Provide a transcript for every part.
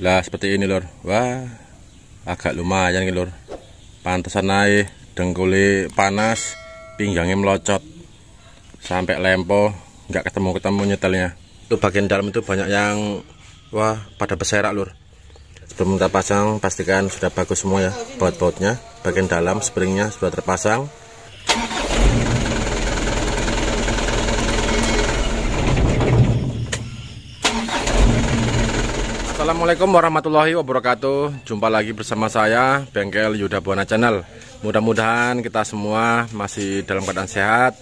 Lah seperti ini lur. Wah, agak lumayan nih lur. Pantesan naik, dengkuli panas, pinggangnya melocot sampai lempo, nggak ketemu nyetelnya. Itu bagian dalam itu banyak yang wah pada berserak lur. Sebelum kita pasang pastikan sudah bagus semua ya baut-bautnya. Bagian dalam springnya sudah terpasang. Assalamualaikum warahmatullahi wabarakatuh. Jumpa lagi bersama saya Bengkel Yuda Buana Channel. Mudah-mudahan kita semua masih dalam keadaan sehat.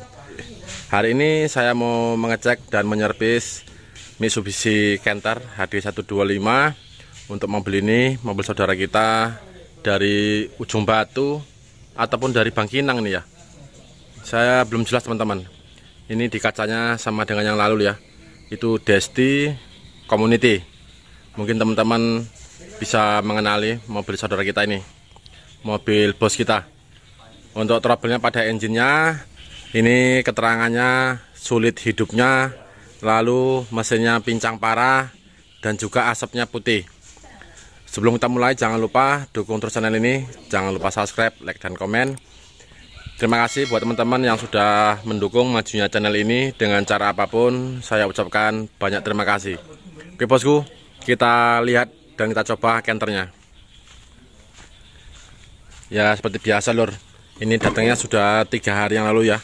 Hari ini saya mau mengecek dan menyervis Mitsubishi Canter HD125 untuk mobil ini, mobil saudara kita dari Ujung Batu ataupun dari Bangkinang nih ya. Saya belum jelas teman-teman. Ini di kacanya sama dengan yang lalu ya. Itu Desti Community. Mungkin teman-teman bisa mengenali mobil saudara kita ini, mobil bos kita. Untuk trouble-nya pada engine-nya, ini keterangannya sulit hidupnya, lalu mesinnya pincang parah, dan juga asapnya putih. Sebelum kita mulai, jangan lupa dukung terus channel ini, jangan lupa subscribe, like, dan komen. Terima kasih buat teman-teman yang sudah mendukung majunya channel ini dengan cara apapun. Saya ucapkan banyak terima kasih. Oke bosku, kita lihat dan kita coba canternya. Ya seperti biasa lur, ini datangnya sudah 3 hari yang lalu ya.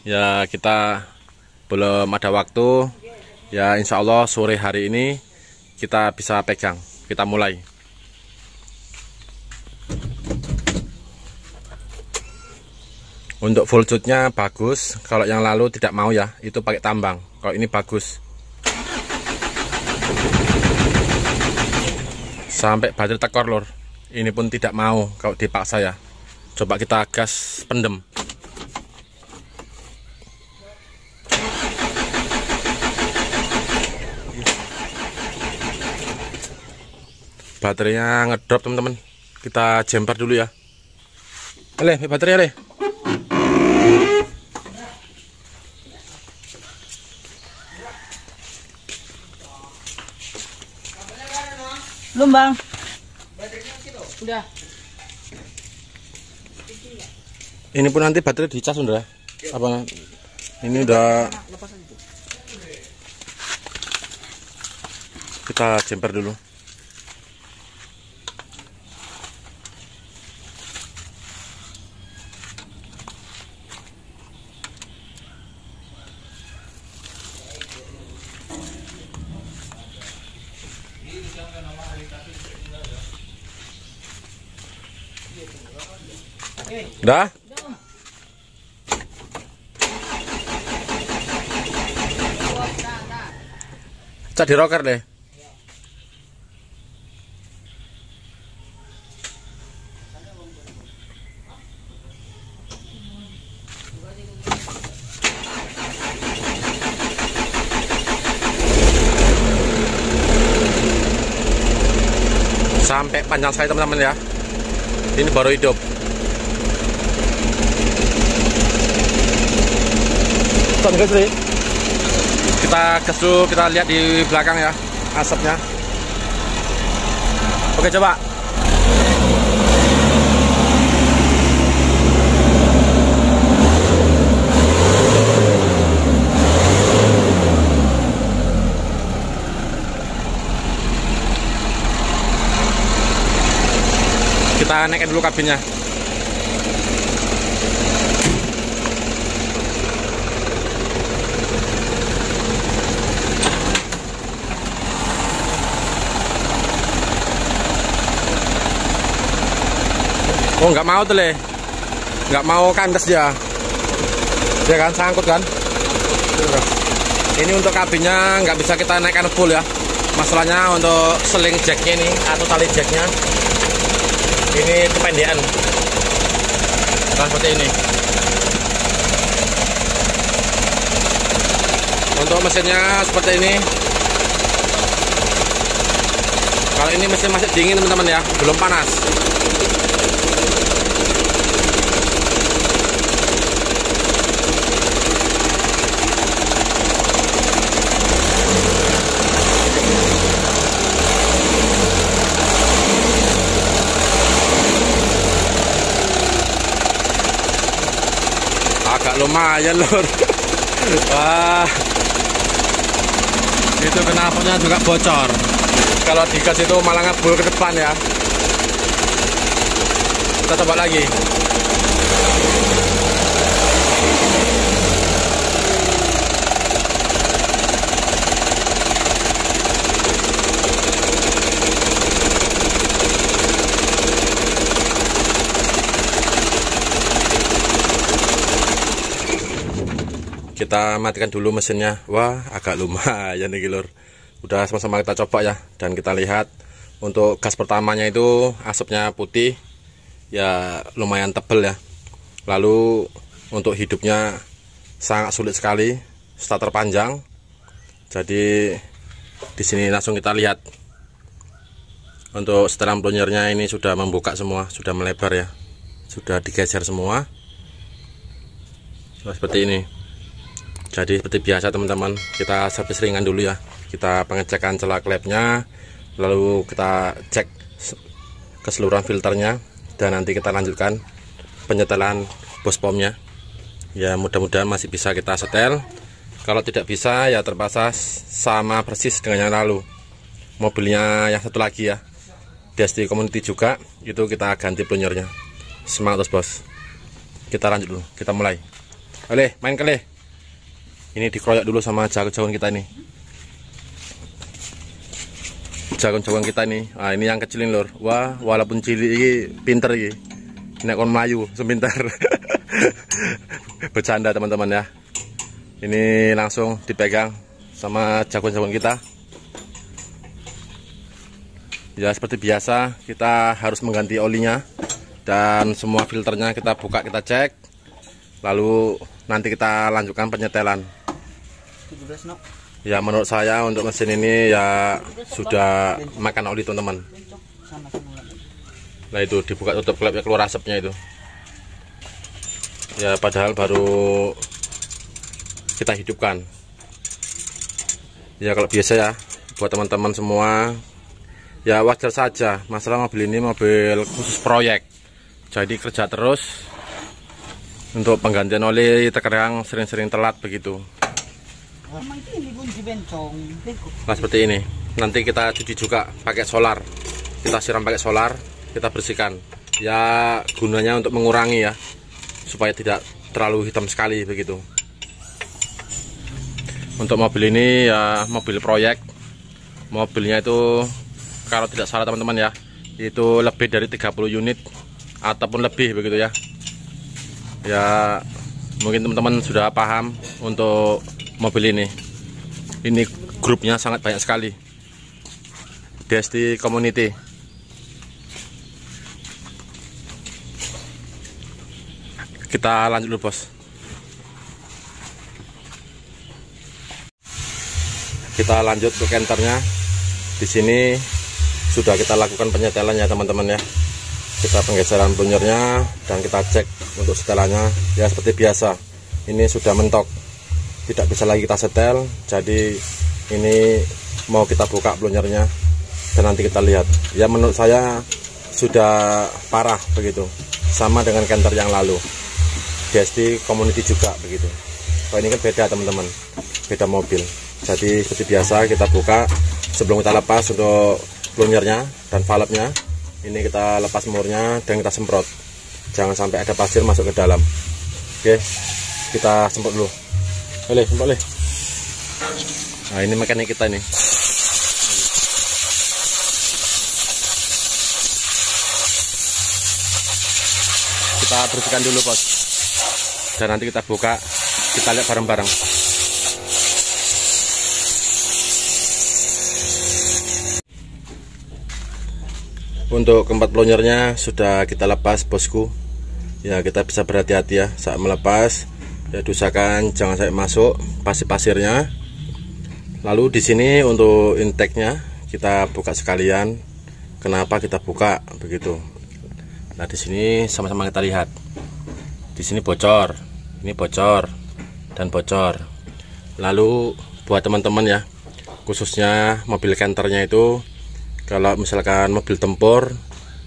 Ya kita belum ada waktu. Ya insya Allah sore hari ini kita bisa pegang. Kita mulai. Untuk voltage-nya bagus. Kalau yang lalu tidak mau ya, itu pakai tambang. Kalau ini bagus. Sampai baterai tekor lur. Ini pun tidak mau kalau dipaksa ya. Coba kita gas pendem. Baterainya ngedrop teman-teman. Kita jumper dulu ya. Baterai. Belum bang. Udah. Ini pun nanti baterai dicas udah. Apa? Ini udah. Kita jumper dulu. Udah? Cak di rocker deh. Sampai panjang sekali teman-teman ya. Ini baru hidup. Kita gas dulu, kita lihat di belakang ya asapnya. Oke coba. Kita naikin dulu kabinnya. Oh nggak mau tuh nggak mau kandas dia kan sangkut kan. Ini untuk kabinnya nggak bisa kita naikkan full ya. Masalahnya untuk seling jacknya ini atau tali jacknya ini kependekan. Nah seperti ini. Untuk mesinnya seperti ini. Kalau ini mesin masih dingin teman-teman ya, belum panas. agak lumayan lur. Wah, itu knalpotnya juga bocor. Kalau digas itu malah ngebul ke depan ya. Kita coba lagi. Kita matikan dulu mesinnya. Wah, agak lumayan nih lur. Udah sama-sama kita coba ya. Dan kita lihat untuk gas pertamanya itu asapnya putih, ya lumayan tebel ya. Lalu untuk hidupnya sangat sulit sekali, starter panjang. Jadi di sini langsung kita lihat untuk setelan plonjernya ini sudah membuka semua, sudah melebar ya, sudah digeser semua. Nah, seperti ini. Jadi seperti biasa teman-teman, kita servis ringan dulu ya. Kita pengecekan celak klepnya, lalu kita cek keseluruhan filternya, dan nanti kita lanjutkan penyetelan bos pomnya. Ya mudah-mudahan masih bisa kita setel. Kalau tidak bisa ya terpaksa sama persis dengan yang lalu. Mobilnya yang satu lagi ya, DST Community juga, itu kita ganti plonjernya. Semangat terus bos. Kita lanjut dulu, kita mulai. Oleh, main kali. Ini dikeroyok dulu sama jagon-jagon kita nih. Jagon-jagon kita nih. Nah, ini yang kecilin lur. Wah, walaupun cilik ini pinter ini. Nek kon melayu sepinter. Bercanda teman-teman ya. Ini langsung dipegang sama jagon-jagon kita. Ya seperti biasa, kita harus mengganti olinya dan semua filternya kita buka, kita cek. Lalu nanti kita lanjutkan penyetelan. Ya menurut saya untuk mesin ini ya sudah makan oli teman-teman. Nah itu dibuka tutup klepnya, keluar asapnya itu. Ya padahal baru kita hidupkan. Ya kalau biasa ya buat teman-teman semua, ya wajar saja. Masalah mobil ini mobil khusus proyek, jadi kerja terus. Untuk penggantian oli terkadang sering-sering telat begitu. Nah seperti ini. Nanti kita cuci juga pakai solar. Kita siram pakai solar, kita bersihkan. Ya gunanya untuk mengurangi ya, supaya tidak terlalu hitam sekali begitu. Untuk mobil ini ya mobil proyek. Mobilnya itu kalau tidak salah teman-teman ya, itu lebih dari 30 unit ataupun lebih begitu ya. Ya mungkin teman-teman sudah paham untuk mobil ini. Ini grupnya sangat banyak sekali. DST Community. Kita lanjut dulu bos. Kita lanjut ke kenternya. Di sini sudah kita lakukan penyetelannya teman-teman ya. Kita penggeseran plonjernya dan kita cek untuk setelannya. Ya seperti biasa, ini sudah mentok, tidak bisa lagi kita setel. Jadi ini mau kita buka plonjernya dan nanti kita lihat. Ya menurut saya sudah parah begitu, sama dengan kenter yang lalu, DST Community juga begitu. Kalau ini kan beda teman-teman, beda mobil. Jadi seperti biasa kita buka sebelum kita lepas untuk plonjernya dan valve-nya. Ini kita lepas murnya dan kita semprot. Jangan sampai ada pasir masuk ke dalam. Oke, kita semprot dulu. Boleh, semprot boleh. Nah ini mekanik kita nih. Kita bersihkan dulu bos. Dan nanti kita buka, kita lihat bareng-bareng. Untuk keempat plonjernya sudah kita lepas bosku. Ya kita bisa berhati-hati ya saat melepas. Ya usahakan jangan sampai masuk pasir-pasirnya. Lalu di sini untuk intake-nya kita buka sekalian. Kenapa kita buka begitu? Nah di sini sama-sama kita lihat. Di sini bocor, ini bocor dan bocor. Lalu buat teman-teman ya, khususnya mobil canternya itu, kalau misalkan mobil tempur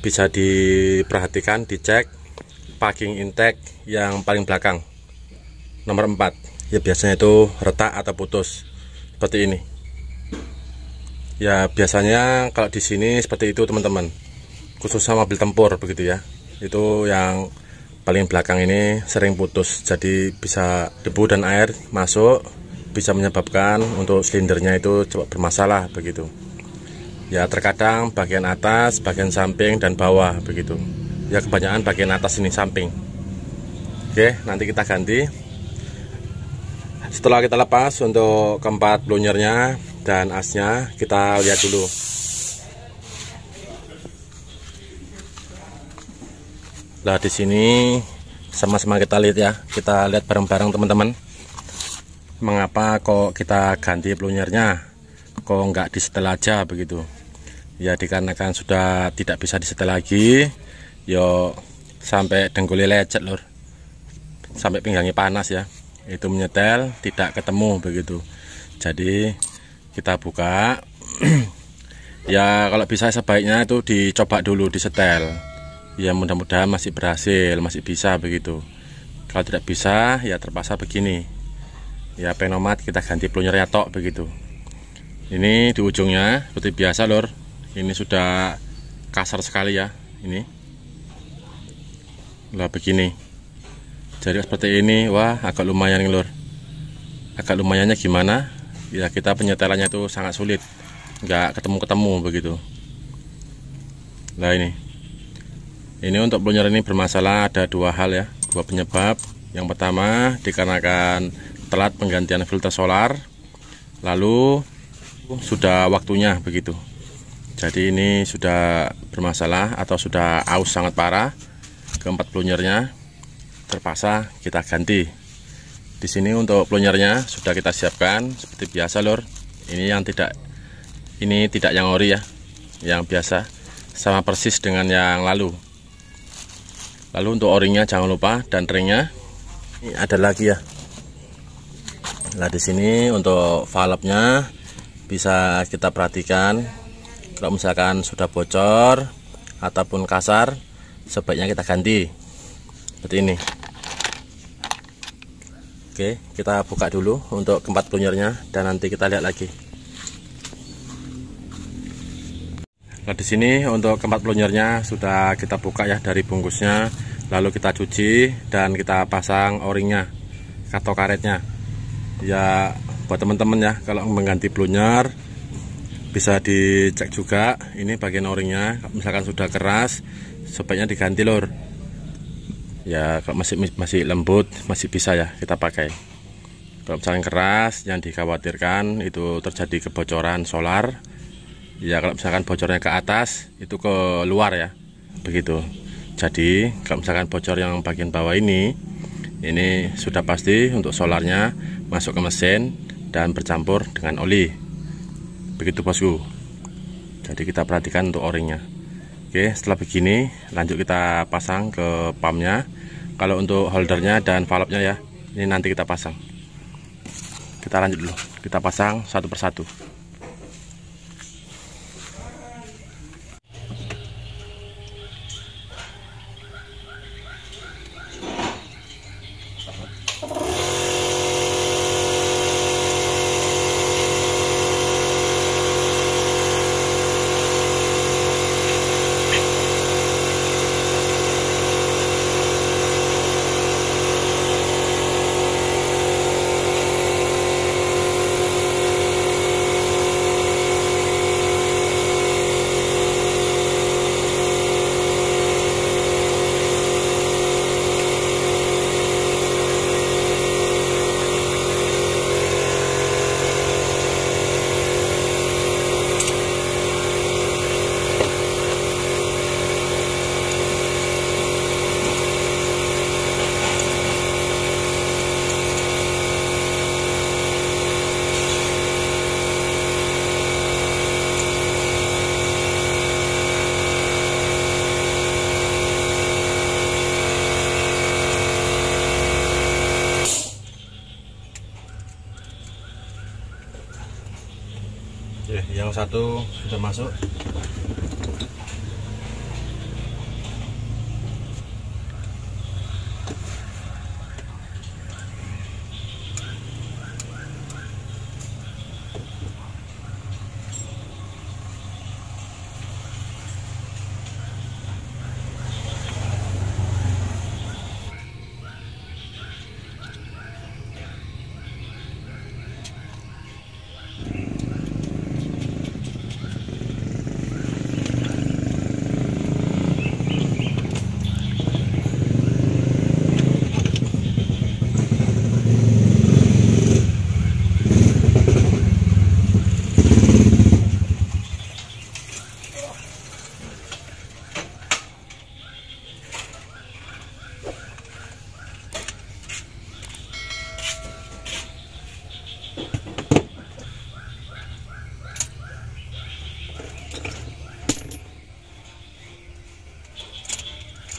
bisa diperhatikan, dicek packing intake yang paling belakang. nomor 4. Ya biasanya itu retak atau putus seperti ini. Ya biasanya kalau di sini seperti itu teman-teman, khususnya mobil tempur begitu ya. Itu yang paling belakang ini sering putus, jadi bisa debu dan air masuk, bisa menyebabkan untuk silindernya itu cepat bermasalah begitu. Ya terkadang bagian atas, bagian samping dan bawah begitu. Ya kebanyakan bagian atas ini samping. Oke, nanti kita ganti. Setelah kita lepas untuk keempat blunyernya dan asnya, kita lihat dulu. Nah di sini sama-sama kita lihat ya, kita lihat bareng-bareng teman-teman. Mengapa kok kita ganti blunyernya? Kok nggak disetel aja begitu? Ya dikarenakan sudah tidak bisa disetel lagi. Yo sampai dengkulnya lecet lur, sampai pinggangnya panas ya. Itu menyetel tidak ketemu begitu. Jadi kita buka. Ya kalau bisa sebaiknya itu dicoba dulu disetel. Ya mudah-mudahan masih berhasil, masih bisa begitu. Kalau tidak bisa ya terpaksa begini. Ya penomat kita ganti blunyernya tok begitu. Ini di ujungnya seperti biasa lor. Ini sudah kasar sekali ya ini. Lah begini. Jadi seperti ini, wah agak lumayan nih lur. Agak lumayannya gimana? Ya kita penyetelannya itu sangat sulit, nggak ketemu-ketemu begitu. Nah ini untuk blunyer ini bermasalah, ada dua hal ya, dua penyebab. Yang pertama dikarenakan telat penggantian filter solar, lalu sudah waktunya begitu. Jadi ini sudah bermasalah atau sudah aus sangat parah. Keempat blunyernya terpaksa kita ganti. Di sini untuk blunyernya sudah kita siapkan seperti biasa lor. Ini tidak yang ori ya, yang biasa, sama persis dengan yang lalu. Lalu untuk orinya jangan lupa, dan ringnya ini ada lagi ya. Nah di sini untuk valve-nya bisa kita perhatikan, kalau misalkan sudah bocor ataupun kasar, sebaiknya kita ganti seperti ini. Oke, kita buka dulu untuk keempat blunyernya dan nanti kita lihat lagi. Nah di sini untuk keempat blunyernya sudah kita buka ya dari bungkusnya, lalu kita cuci dan kita pasang o-ringnya atau karetnya. Ya buat teman-teman ya, kalau mengganti blunyer bisa dicek juga ini bagian o-ringnya, misalkan sudah keras sebaiknya diganti lor. Ya kalau masih lembut masih bisa ya kita pakai. Kalau misalnya keras, yang dikhawatirkan itu terjadi kebocoran solar. Ya kalau misalkan bocornya ke atas itu ke luar ya begitu. Jadi kalau misalkan bocor yang bagian bawah ini sudah pasti untuk solarnya masuk ke mesin dan bercampur dengan oli begitu bosku. Jadi kita perhatikan untuk o-ringnya. Oke, setelah begini lanjut kita pasang ke pumpnya. Kalau untuk holdernya dan valve-nya ya, ini nanti kita pasang. Kita lanjut dulu, kita pasang satu persatu. Yang satu sudah masuk.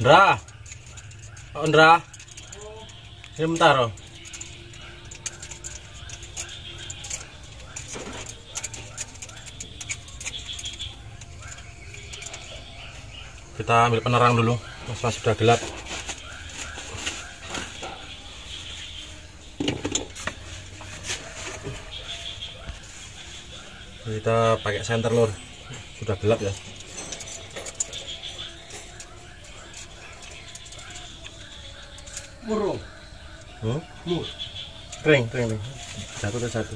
Ndra. Oh, Ndra. Sebentar, oh. Kita ambil penerang dulu, masih sudah gelap. Kita pakai senter lur, sudah gelap ya. Burung. Kering. Satu.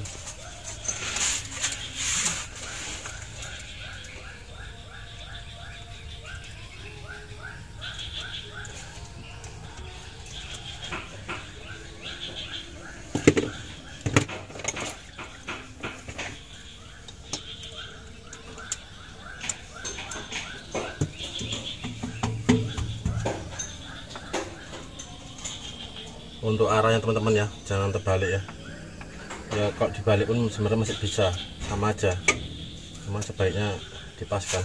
Untuk arahnya teman-teman ya, jangan terbalik ya. Ya kalau dibalik pun sebenarnya masih bisa, sama aja. Cuma sebaiknya dipaskan.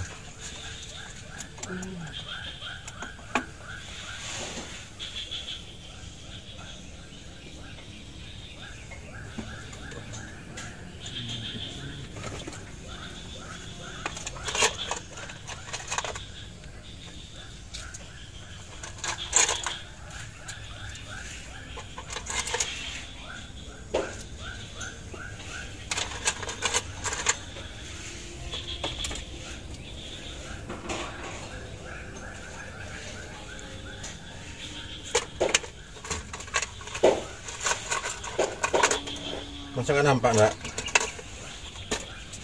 Masa nggak nampak nggak?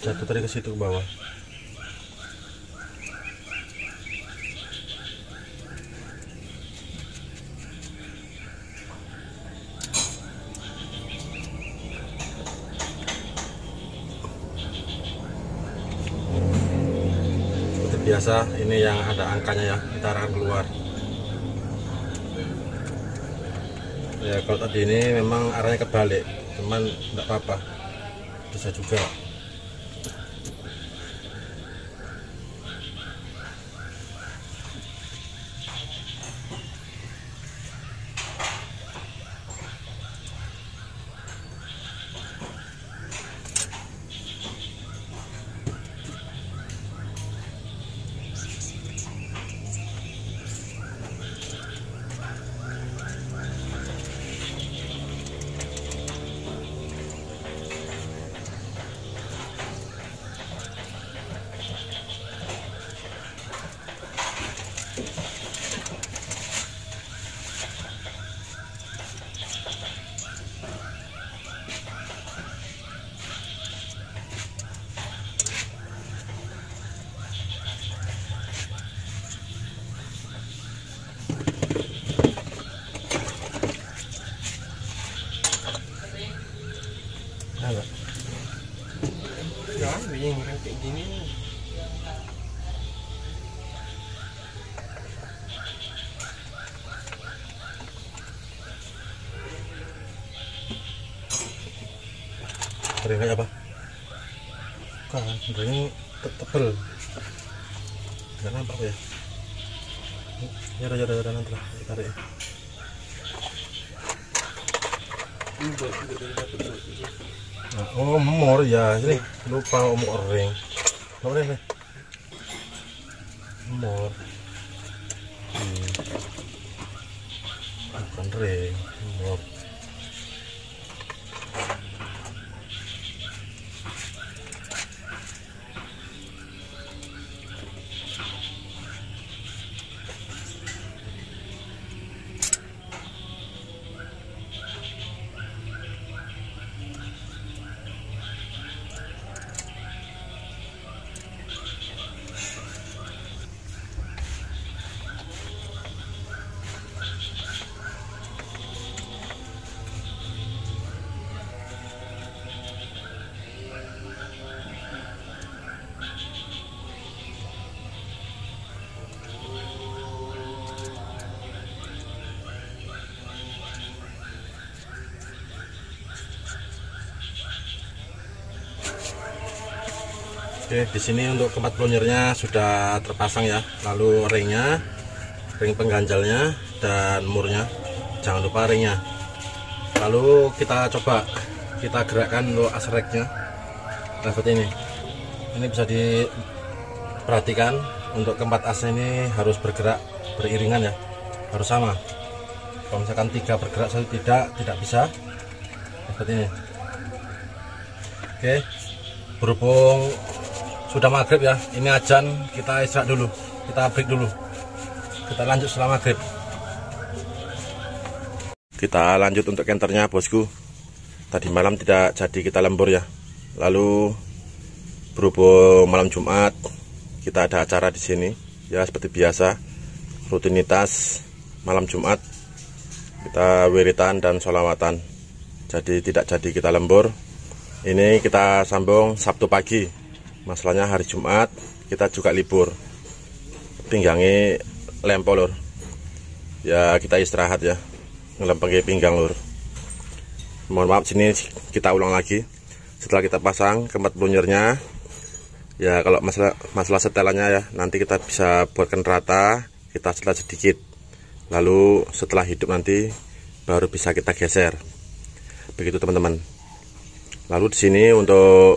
Jatuh tadi ke situ ke bawah. Seperti biasa, ini yang ada angkanya ya, kita arahkan keluar. Ya kalau tadi ini memang arahnya kebalik, cuman enggak apa-apa, bisa juga. Jangan bingung kayak gini. Kering apa? Kan, ini tebel. Nggak nampak ya? Ya udah nanti lah, kita tarik. Nah, oh memor ya, ini lupa omong ring. Nomor ini, memor. Bukan ring, memor. Oke, di sini untuk keempat plonjernya sudah terpasang ya. Lalu ringnya ring pengganjalnya dan murnya, jangan lupa ringnya. Lalu kita coba kita gerakkan untuk asreknya seperti ini. Ini bisa diperhatikan untuk keempat as ini harus bergerak beriringan ya, harus sama. Kalau misalkan 3 bergerak satu tidak bisa seperti ini. Oke, berhubung sudah maghrib ya, ini azan, kita istirahat dulu, kita break dulu, kita lanjut setelah maghrib. Kita lanjut untuk kenternya bosku. Tadi malam tidak jadi kita lembur ya, lalu berhubung malam Jumat kita ada acara di sini ya, seperti biasa rutinitas malam Jumat kita wiritan dan sholawatan, jadi tidak jadi kita lembur. Ini kita sambung Sabtu pagi, masalahnya hari Jumat kita juga libur, pinggangnya lempol lur ya, kita istirahat ya, ngelempengi pinggang lur. Mohon maaf, sini kita ulang lagi. Setelah kita pasang keempat plunyernya ya, kalau masalah setelannya ya, nanti kita bisa buatkan rata, kita setel sedikit, lalu setelah hidup nanti baru bisa kita geser, begitu teman-teman. Lalu di sini untuk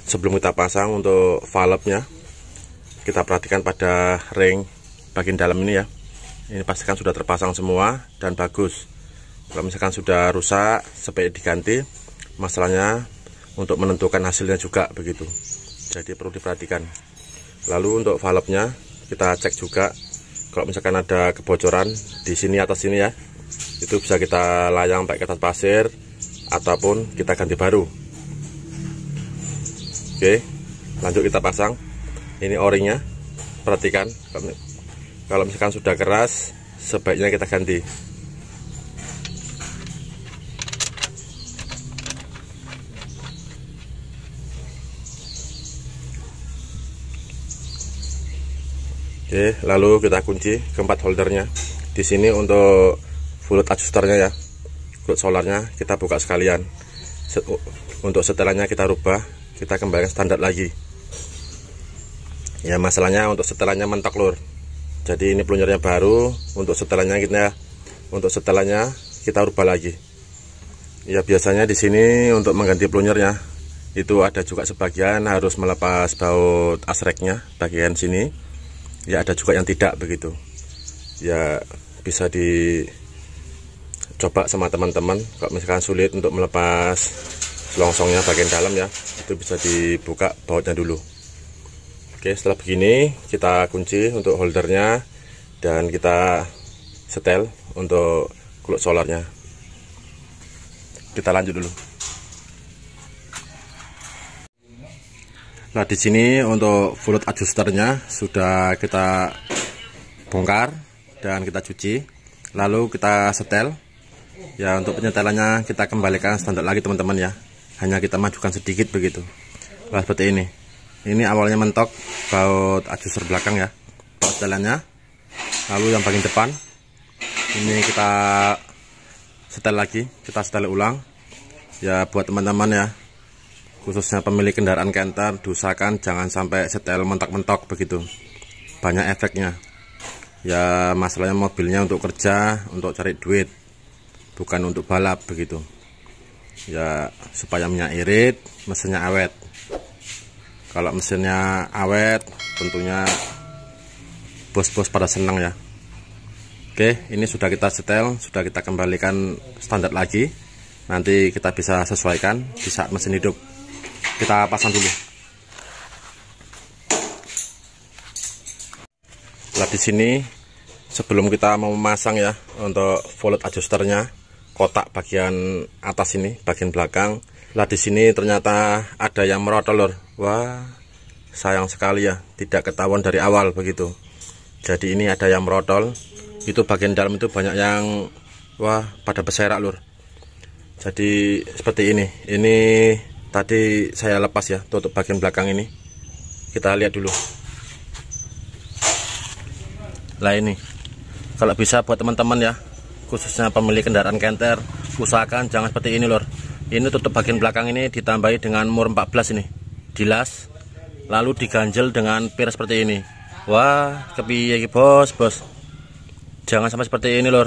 sebelum kita pasang untuk valve-nya, kita perhatikan pada ring bagian dalam ini ya. Ini pastikan sudah terpasang semua dan bagus. Kalau misalkan sudah rusak, supaya diganti. Masalahnya untuk menentukan hasilnya juga begitu. Jadi perlu diperhatikan. Lalu untuk valve-nya kita cek juga. Kalau misalkan ada kebocoran di sini atas sini ya, itu bisa kita layang pakai kertas pasir ataupun kita ganti baru. Oke, lanjut kita pasang. Ini o-ringnya, perhatikan kalau misalkan sudah keras sebaiknya kita ganti. Oke, lalu kita kunci keempat holdernya. Di sini untuk fluid adjusternya ya, fluid solarnya kita buka sekalian. Untuk setelannya kita rubah, kita kembalikan standar lagi. Ya, masalahnya untuk setelannya mentok lur. Jadi ini plunyernya baru, untuk setelannya kita rubah lagi. Ya, biasanya di sini untuk mengganti plunyernya itu ada juga sebagian harus melepas baut asreknya bagian sini. Ya, ada juga yang tidak begitu. Ya, bisa dicoba sama teman-teman. Kalau misalkan sulit untuk melepas selongsongnya bagian dalam ya, itu bisa dibuka bautnya dulu. Oke, setelah begini kita kunci untuk holdernya dan kita setel untuk kuluk solarnya. Kita lanjut dulu. Nah, di sini untuk fluid adjusternya sudah kita bongkar dan kita cuci, lalu kita setel. Ya, untuk penyetelannya kita kembalikan standar lagi teman-teman ya. Hanya kita majukan sedikit begitu. Nah, seperti ini. Ini awalnya mentok baut adjuster belakang ya, baut setelannya. Lalu yang bagian depan ini kita setel lagi, kita setel ulang. Ya, buat teman-teman ya, khususnya pemilik kendaraan Canter, diusahakan jangan sampai setel mentok-mentok begitu, banyak efeknya ya. Masalahnya mobilnya untuk kerja, untuk cari duit, bukan untuk balap begitu ya, supaya minyak irit, mesinnya awet. Kalau mesinnya awet tentunya bos-bos pada senang ya. Oke, ini sudah kita setel, sudah kita kembalikan standar lagi. Nanti kita bisa sesuaikan di saat mesin hidup. Kita pasang dulu. Nah, di sini sebelum kita mau memasang ya, untuk fluid adjusternya, kotak bagian atas ini, bagian belakang. Lah, di sini ternyata ada yang merotol lor. Wah, sayang sekali ya, tidak ketahuan dari awal begitu. Jadi ini ada yang merotol. Itu bagian dalam itu banyak yang wah pada berserak lur. Jadi seperti ini. Ini tadi saya lepas ya, tutup bagian belakang ini. Kita lihat dulu. Lah, ini kalau bisa buat teman-teman ya, khususnya pemilik kendaraan Canter, usahakan jangan seperti ini lor. Ini tutup bagian belakang ini ditambahi dengan mur 14 ini, dilas, lalu diganjel dengan pir seperti ini. Wah, kepiye iki bos, bos. Jangan sampai seperti ini lor.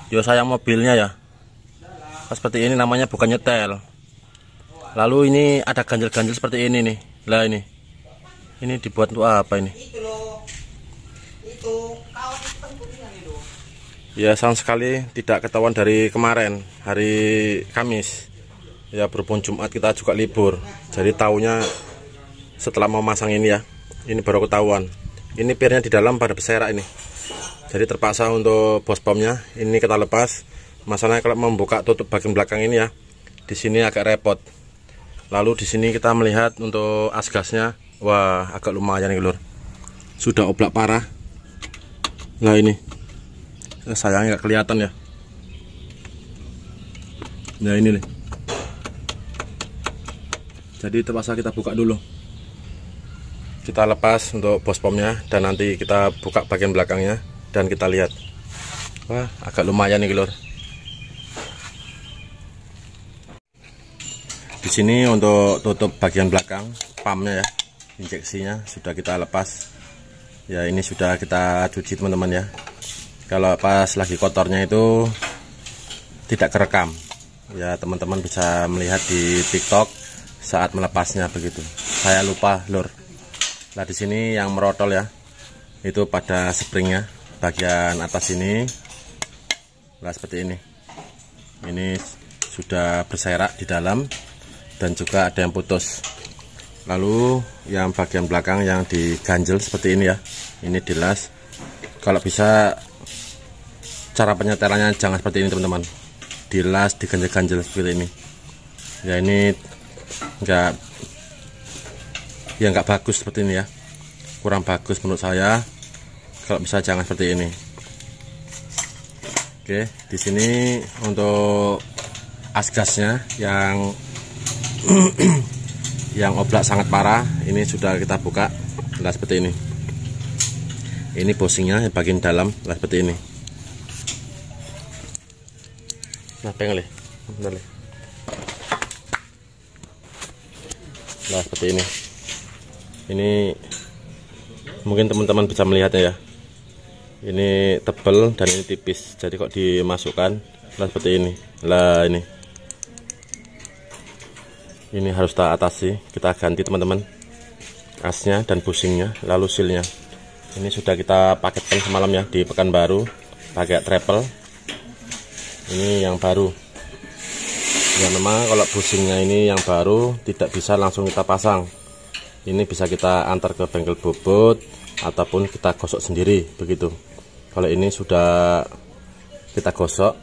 Yo sayang mobilnya ya. Seperti ini namanya bukan nyetel. Lalu ini ada ganjil-ganjil seperti ini nih. Lah ini. Ini dibuat untuk apa ini? Ya sayang sekali tidak ketahuan dari kemarin, hari Kamis. Ya berhubung Jumat kita juga libur. Jadi taunya setelah mau masang ini ya. Ini baru ketahuan. Ini pirnya di dalam pada berserak ini. Jadi terpaksa untuk bos pomnya ini kita lepas. Masalahnya kalau membuka tutup bagian belakang ini ya, di sini agak repot. Lalu di sini kita melihat untuk as gasnya, wah agak lumayan nih lur. Sudah oblak parah. Nah ini, sayangnya nggak kelihatan ya. Nah ini nih. Jadi terpaksa kita buka dulu. Kita lepas untuk bos pomnya dan nanti kita buka bagian belakangnya dan kita lihat. Wah, agak lumayan nih, lur. Di sini untuk tutup bagian belakang pumpnya ya, injeksinya sudah kita lepas. Ya, ini sudah kita cuci teman-teman ya. Kalau pas lagi kotornya itu tidak kerekam. Ya, teman-teman bisa melihat di TikTok saat melepasnya begitu. Saya lupa, lur. Nah di sini yang merotol ya, itu pada springnya bagian atas ini. Nah seperti ini. Ini sudah berserak di dalam dan juga ada yang putus. Lalu yang bagian belakang yang diganjel seperti ini ya, ini dilas. Kalau bisa cara penyetelannya jangan seperti ini teman-teman. Dilas, diganjel-ganjel seperti ini. Ya ini nggak bagus seperti ini ya, kurang bagus menurut saya. Kalau bisa jangan seperti ini. Oke, di sini untuk as gasnya yang yang oblak sangat parah ini sudah kita buka. Nah seperti ini. Ini bosingnya yang bagian dalam, nah seperti ini. Nah pengen leh, nah seperti ini. Ini mungkin teman-teman bisa melihatnya ya. Ini tebal dan ini tipis. Jadi kok dimasukkan lah seperti ini. Lah ini harus kita atasi. Kita ganti teman-teman asnya dan busingnya, lalu sealnya. Ini sudah kita paketkan semalam ya di Pekanbaru pakai treble. Ini yang baru. Ya memang kalau busingnya ini yang baru tidak bisa langsung kita pasang. Ini bisa kita antar ke bengkel bobot ataupun kita gosok sendiri begitu. Kalau ini sudah kita gosok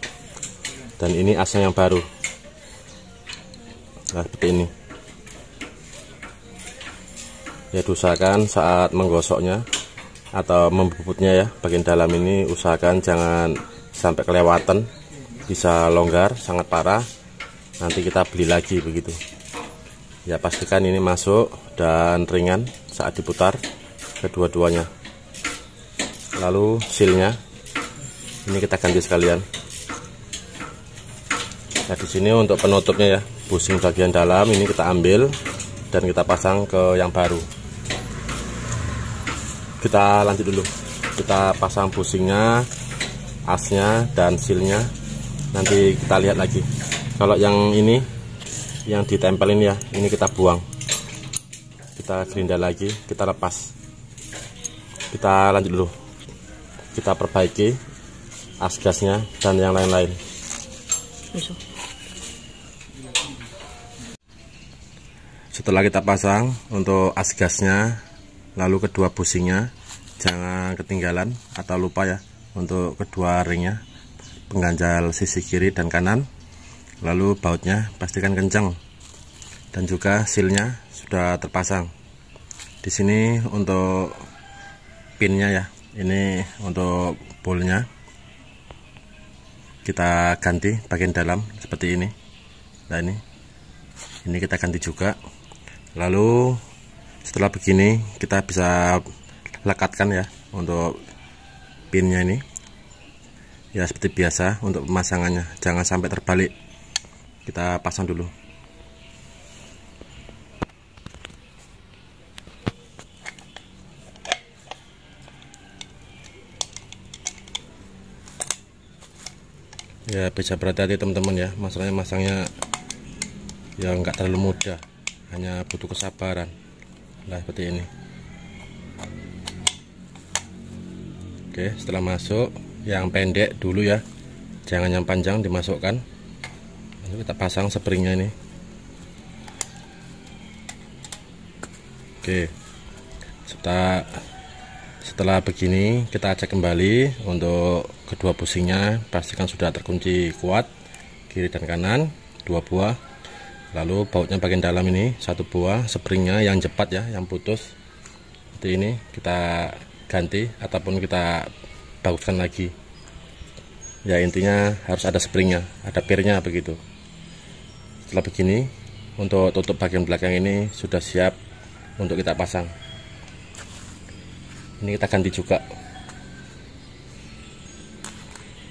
dan ini asnya yang baru. Nah seperti ini. Ya diusahakan saat menggosoknya atau membobotnya ya, bagian dalam ini usahakan jangan sampai kelewatan, bisa longgar sangat parah. Nanti kita beli lagi begitu. Ya pastikan ini masuk dan ringan saat diputar kedua-duanya. Lalu sealnya ini kita ganti sekalian. Nah di sini untuk penutupnya ya, busing bagian dalam ini kita ambil dan kita pasang ke yang baru. Kita lanjut dulu. Kita pasang busingnya, asnya dan sealnya. Nanti kita lihat lagi. Kalau yang ini yang ditempelin ya, ini kita buang, kita gerinda lagi, kita lepas, kita lanjut dulu, kita perbaiki as gasnya dan yang lain-lain. Setelah kita pasang untuk as gasnya, lalu kedua busingnya jangan ketinggalan atau lupa ya untuk kedua ringnya, pengganjal sisi kiri dan kanan. Lalu bautnya pastikan kencang dan juga sealnya sudah terpasang. Di sini untuk pinnya ya, ini untuk bolnya kita ganti bagian dalam seperti ini. Nah ini kita ganti juga. Lalu setelah begini kita bisa lekatkan ya untuk pinnya ini. Ya seperti biasa untuk pemasangannya, jangan sampai terbalik. Kita pasang dulu. Ya bisa berhati-hati teman-teman ya, masalahnya masangnya ya nggak terlalu mudah, hanya butuh kesabaran. Nah seperti ini. Oke, setelah masuk yang pendek dulu ya, jangan yang panjang dimasukkan. Lalu kita pasang springnya ini. Oke, setelah begini kita cek kembali untuk kedua bushingnya, pastikan sudah terkunci kuat kiri dan kanan 2 buah. Lalu bautnya bagian dalam ini 1 buah, springnya yang cepat ya, yang putus seperti ini kita ganti ataupun kita baguskan lagi ya. Intinya harus ada springnya, ada pirnya begitu. Setelah begini, untuk tutup bagian belakang ini sudah siap untuk kita pasang. Ini kita ganti juga.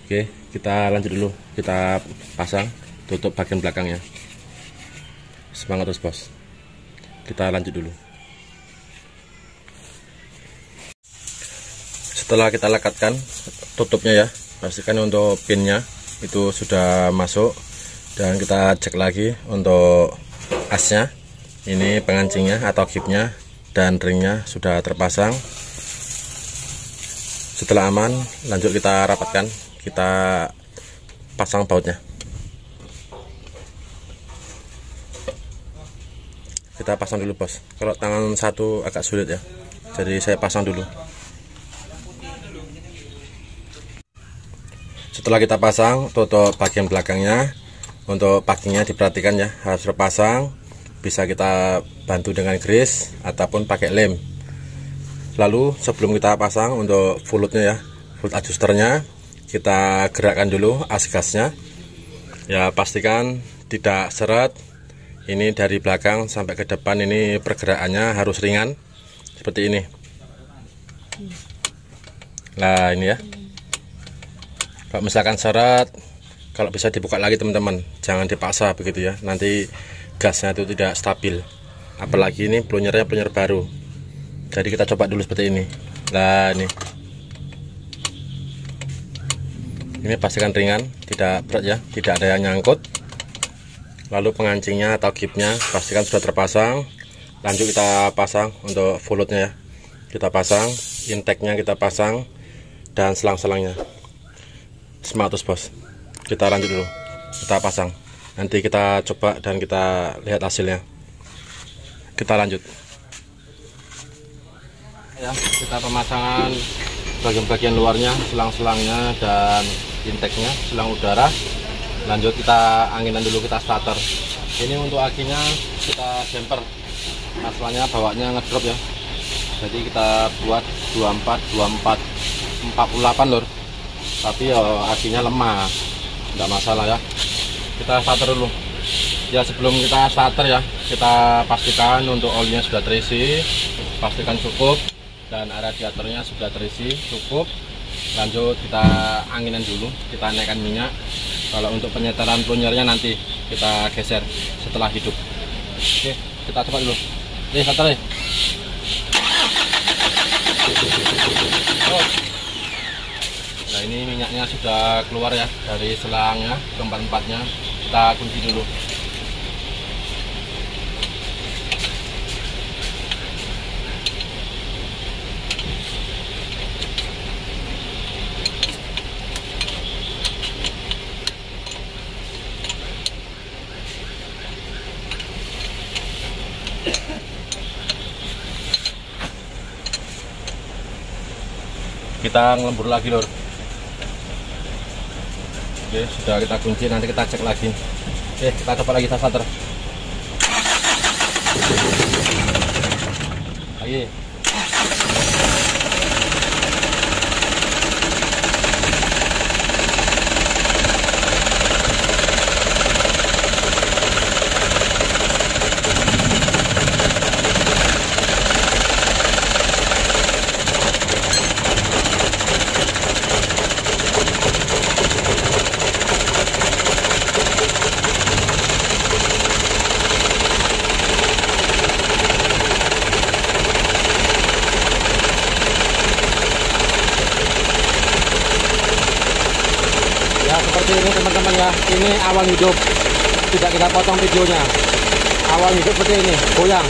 Oke, kita lanjut dulu, kita pasang tutup bagian belakangnya. Semangat terus bos, kita lanjut dulu. Setelah kita lekatkan tutupnya ya, pastikan untuk pinnya itu sudah masuk, dan kita cek lagi untuk asnya, ini pengancingnya atau gipnya dan ringnya sudah terpasang. Setelah aman, lanjut kita rapatkan, kita pasang bautnya. Kita pasang dulu bos, kalau tangan satu agak sulit ya, jadi saya pasang dulu. Setelah kita pasang tutup bagian belakangnya, untuk packingnya diperhatikan ya, harus terpasang. Bisa kita bantu dengan grease ataupun pakai lem. Lalu sebelum kita pasang untuk fulutnya ya, full adjusternya, kita gerakkan dulu as gasnya ya, pastikan tidak seret. Ini dari belakang sampai ke depan, ini pergerakannya harus ringan seperti ini. Nah ini ya, kalau misalkan seret, kalau bisa dibuka lagi teman-teman, jangan dipaksa begitu ya, nanti gasnya itu tidak stabil. Apalagi ini plunyernya plunyer baru, jadi kita coba dulu seperti ini. Nah ini pastikan ringan, tidak berat ya, tidak ada yang nyangkut. Lalu pengancingnya atau gipnya pastikan sudah terpasang. Lanjut kita pasang untuk fulutnya ya, kita pasang, intake-nya kita pasang, dan selang-selangnya. Semangat terus bos, kita lanjut dulu, kita pasang, nanti kita coba dan kita lihat hasilnya. Kita lanjut ya, kita pemasangan bagian-bagian luarnya, selang-selangnya dan intake-nya, selang udara. Lanjut kita anginan dulu, kita starter. Ini untuk akinya kita jumper, masalahnya bawanya ngedrop ya, jadi kita buat 24 48 lor, tapi akinya lemah, enggak masalah ya. Kita starter dulu ya. Sebelum kita starter ya, kita pastikan untuk olinya sudah terisi, pastikan cukup, dan radiatornya sudah terisi cukup. Lanjut kita anginan dulu, kita naikkan minyak. Kalau untuk penyeteran plunyernya nanti kita geser setelah hidup. Oke, kita coba dulu. Starter nih. Nah ini minyaknya sudah keluar ya dari selangnya, keempat-empatnya. Kita kunci dulu. Kita ngelembur lagi lor. Oke, sudah kita kunci, nanti kita cek lagi. Oke, kita coba lagi starter. Ayo. ini awal hidup, tidak kita potong videonya. Awal hidup seperti ini, goyang.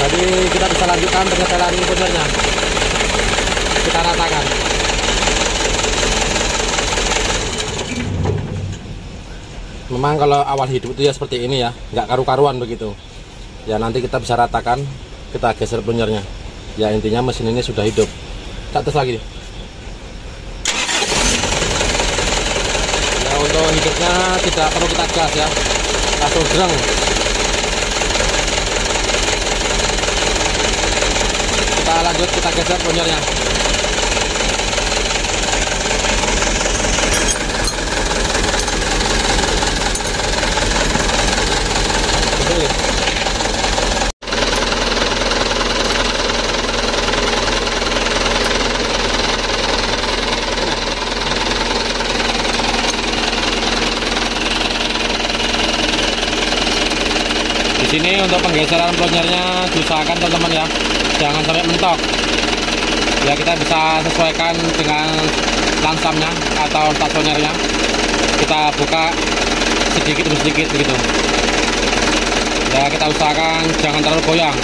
Jadi kita bisa lanjutkan penyetelan punyernya. Kita ratakan. Memang kalau awal hidup itu ya seperti ini ya, nggak karu-karuan begitu. Ya nanti kita bisa ratakan, kita geser punyernya. Ya intinya mesin ini sudah hidup. Tak tes lagi. Ya untuk hidupnya tidak perlu kita gas ya, langsung dreng. Kita lanjut, kita geser punyernya. Di sini untuk penggeseran plonjernya diusahakan teman-teman ya, jangan sampai mentok. Ya kita bisa sesuaikan dengan langsamnya atau stasionernya. Kita buka sedikit demi sedikit begitu. Ya kita usahakan jangan terlalu goyang.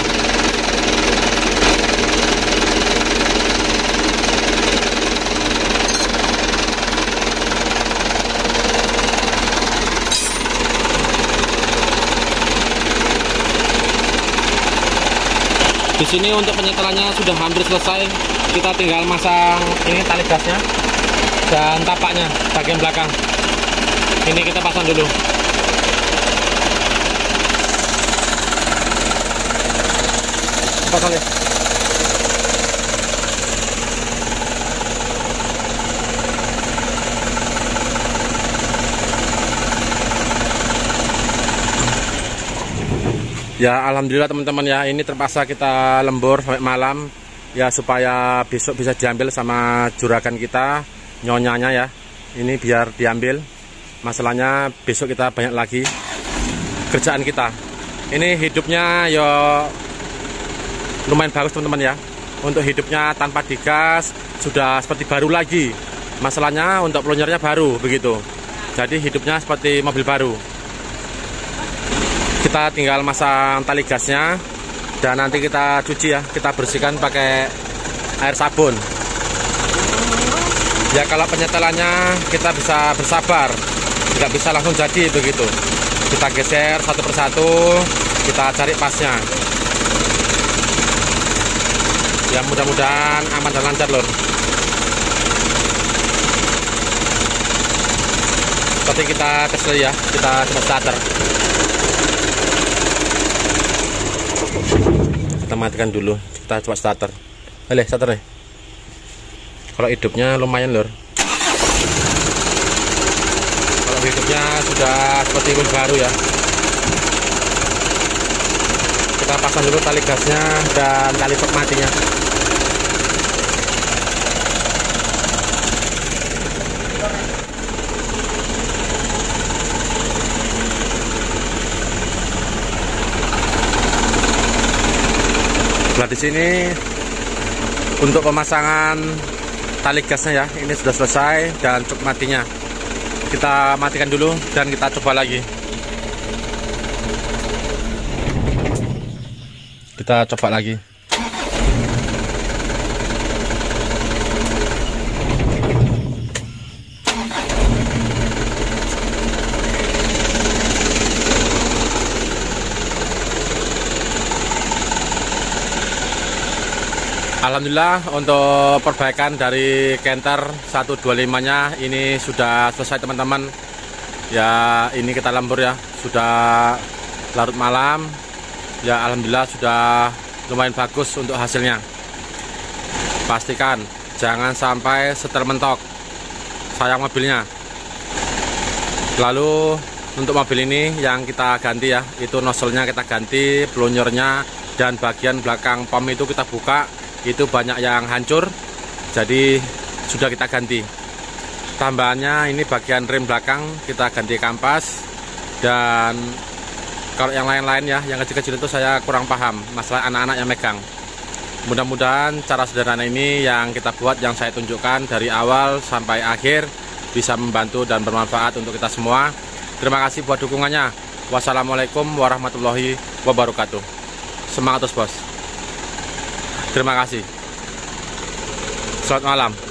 Di sini untuk penyetelannya sudah hampir selesai. Kita tinggal masang ini tali gasnya dan tapaknya bagian belakang. Ini kita pasang dulu. Pasang deh. Ya alhamdulillah teman-teman ya, ini terpaksa kita lembur sampai malam ya supaya besok bisa diambil sama juragan kita, nyonyanya ya. Ini biar diambil. Masalahnya besok kita banyak lagi kerjaan kita. Ini hidupnya ya lumayan bagus teman-teman ya. Untuk hidupnya tanpa digas sudah seperti baru lagi. Masalahnya untuk plonjernya baru begitu. Jadi hidupnya seperti mobil baru. Kita tinggal masang tali gasnya dan nanti kita cuci ya, kita bersihkan pakai air sabun. Ya kalau penyetelannya kita bisa bersabar, tidak bisa langsung jadi begitu. Kita geser satu persatu, kita cari pasnya. Ya mudah-mudahan aman dan lancar lor. Seperti kita tes ya, kita coba starter. Kita matikan dulu, kita coba starter. Starter nih. Kalau hidupnya lumayan lor. Kalau hidupnya sudah seperti mobil baru ya. Kita pasang dulu tali gasnya dan tali sok matinya. Nah di sini untuk pemasangan tali gasnya ya, ini sudah selesai dan cuk matinya. Kita matikan dulu dan kita coba lagi. Kita coba lagi. Alhamdulillah untuk perbaikan dari Canter 125-nya ini sudah selesai teman-teman. Ya ini kita lembur ya, sudah larut malam. Ya alhamdulillah sudah lumayan bagus untuk hasilnya. Pastikan jangan sampai setel mentok, sayang mobilnya. Lalu untuk mobil ini yang kita ganti ya, itu nozzle-nya kita ganti, plonjernya dan bagian belakang pom itu kita buka. Itu banyak yang hancur, jadi sudah kita ganti. Tambahannya ini bagian rem belakang kita ganti kampas. Dan kalau yang lain-lain ya, yang kecil-kecil itu saya kurang paham masalah anak-anak yang megang. Mudah-mudahan cara sederhana ini yang kita buat, yang saya tunjukkan dari awal sampai akhir, bisa membantu dan bermanfaat untuk kita semua. Terima kasih buat dukungannya. Wassalamualaikum warahmatullahi wabarakatuh. Semangat terus bos. Terima kasih. Selamat malam.